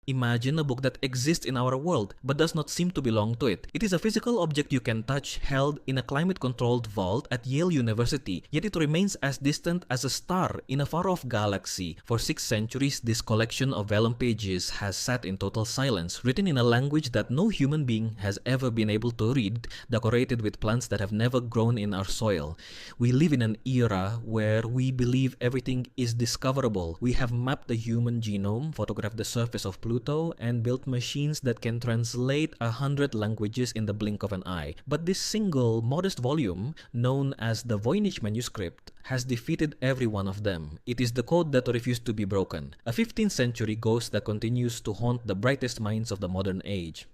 Imagine a book that exists in our world but does not seem to belong to it. It is a physical object you can touch, held in a climate-controlled vault at Yale University, yet it remains as distant as a star in a far-off galaxy. For 6 centuries, this collection of vellum pages has sat in total silence, written in a language that no human being has ever been able to read, decorated with plants that have never grown in our soil. We live in an era where we believe everything is discoverable. We have mapped the human genome, photographed the surface of Pluto, and built machines that can translate 100 languages in the blink of an eye. But this single, modest volume, known as the Voynich Manuscript, has defeated every one of them. It is the code that refused to be broken, a 15th century ghost that continues to haunt the brightest minds of the modern age.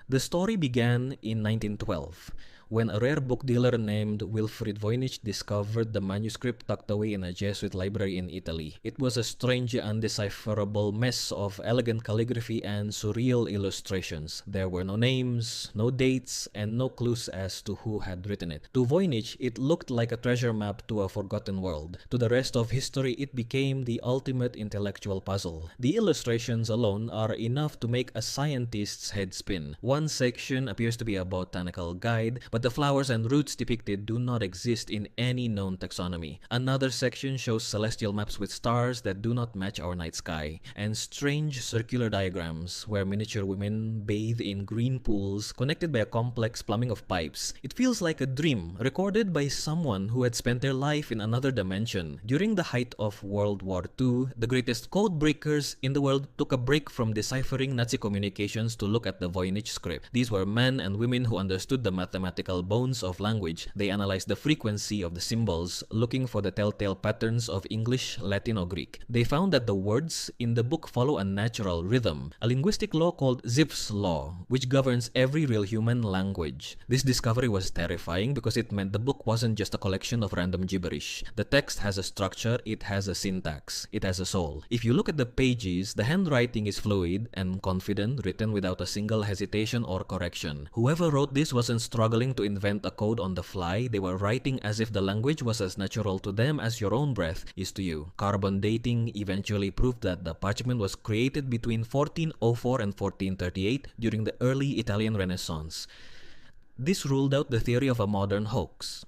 The story began in 1912, when a rare book dealer named Wilfrid Voynich discovered the manuscript tucked away in a Jesuit library in Italy. It was a strange, undecipherable mess of elegant calligraphy and surreal illustrations. There were no names, no dates, and no clues as to who had written it. To Voynich, it looked like a treasure map to a forgotten world. To the rest of history, it became the ultimate intellectual puzzle. The illustrations alone are enough to make a scientist's head spin. One section appears to be a botanical guide, but the flowers and roots depicted do not exist in any known taxonomy. Another section shows celestial maps with stars that do not match our night sky, and strange circular diagrams where miniature women bathe in green pools connected by a complex plumbing of pipes. It feels like a dream, recorded by someone who had spent their life in another dimension. During the height of World War II, the greatest codebreakers in the world took a break from deciphering Nazi communications to look at the Voynich script. These were men and women who understood the mathematical bones of language. They analyzed the frequency of the symbols, looking for the telltale patterns of English, Latin, or Greek. They found that the words in the book follow a natural rhythm, a linguistic law called Zipf's law, which governs every real human language. This discovery was terrifying because it meant the book wasn't just a collection of random gibberish. The text has a structure, it has a syntax, it has a soul. If you look at the pages, the handwriting is fluid and confident, written without a single hesitation or correction. Whoever wrote this wasn't struggling to invent a code on the fly. They were writing as if the language was as natural to them as your own breath is to you. Carbon dating eventually proved that the parchment was created between 1404 and 1438 during the early Italian Renaissance. This ruled out the theory of a modern hoax.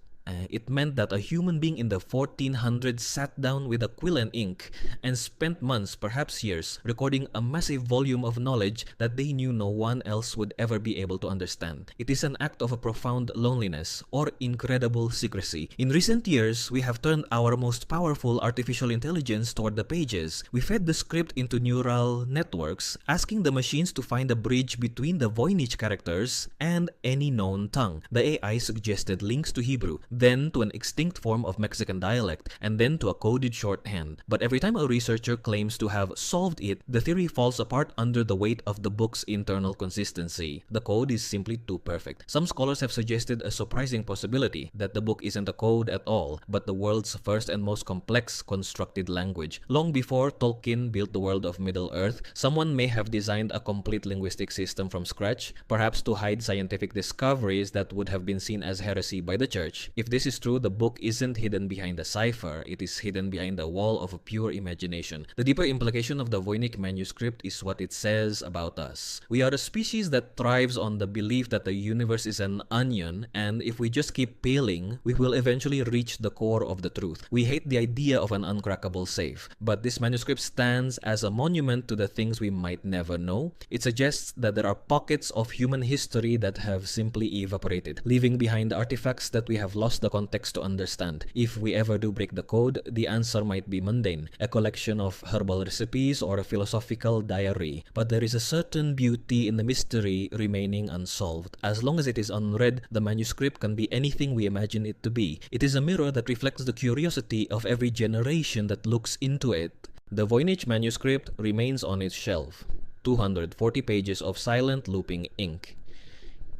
It meant that a human being in the 1400s sat down with a quill and ink and spent months, perhaps years, recording a massive volume of knowledge that they knew no one else would ever be able to understand. It is an act of a profound loneliness or incredible secrecy. In recent years, we have turned our most powerful artificial intelligence toward the pages. We fed the script into neural networks, asking the machines to find a bridge between the Voynich characters and any known tongue. The AI suggested links to Hebrew, then to an extinct form of Mexican dialect, and then to a coded shorthand. But every time a researcher claims to have solved it, the theory falls apart under the weight of the book's internal consistency. The code is simply too perfect. Some scholars have suggested a surprising possibility that the book isn't a code at all, but the world's first and most complex constructed language. Long before Tolkien built the world of Middle-earth, someone may have designed a complete linguistic system from scratch, perhaps to hide scientific discoveries that would have been seen as heresy by the church. If this is true, the book isn't hidden behind a cipher, it is hidden behind the wall of a pure imagination. The deeper implication of the Voynich Manuscript is what it says about us. We are a species that thrives on the belief that the universe is an onion, and if we just keep peeling, we will eventually reach the core of the truth. We hate the idea of an uncrackable safe, but this manuscript stands as a monument to the things we might never know. It suggests that there are pockets of human history that have simply evaporated, leaving behind artifacts that we have lost the context to understand. If we ever do break the code, the answer might be mundane, a collection of herbal recipes or a philosophical diary. But there is a certain beauty in the mystery remaining unsolved. As long as it is unread, the manuscript can be anything we imagine it to be. It is a mirror that reflects the curiosity of every generation that looks into it. The Voynich Manuscript remains on its shelf, 240 pages of silent looping ink.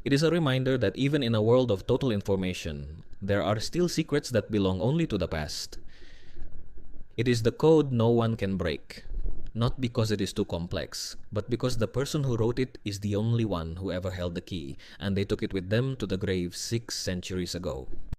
It is a reminder that even in a world of total information, there are still secrets that belong only to the past. It is the code no one can break, not because it is too complex, but because the person who wrote it is the only one who ever held the key, and they took it with them to the grave 6 centuries ago.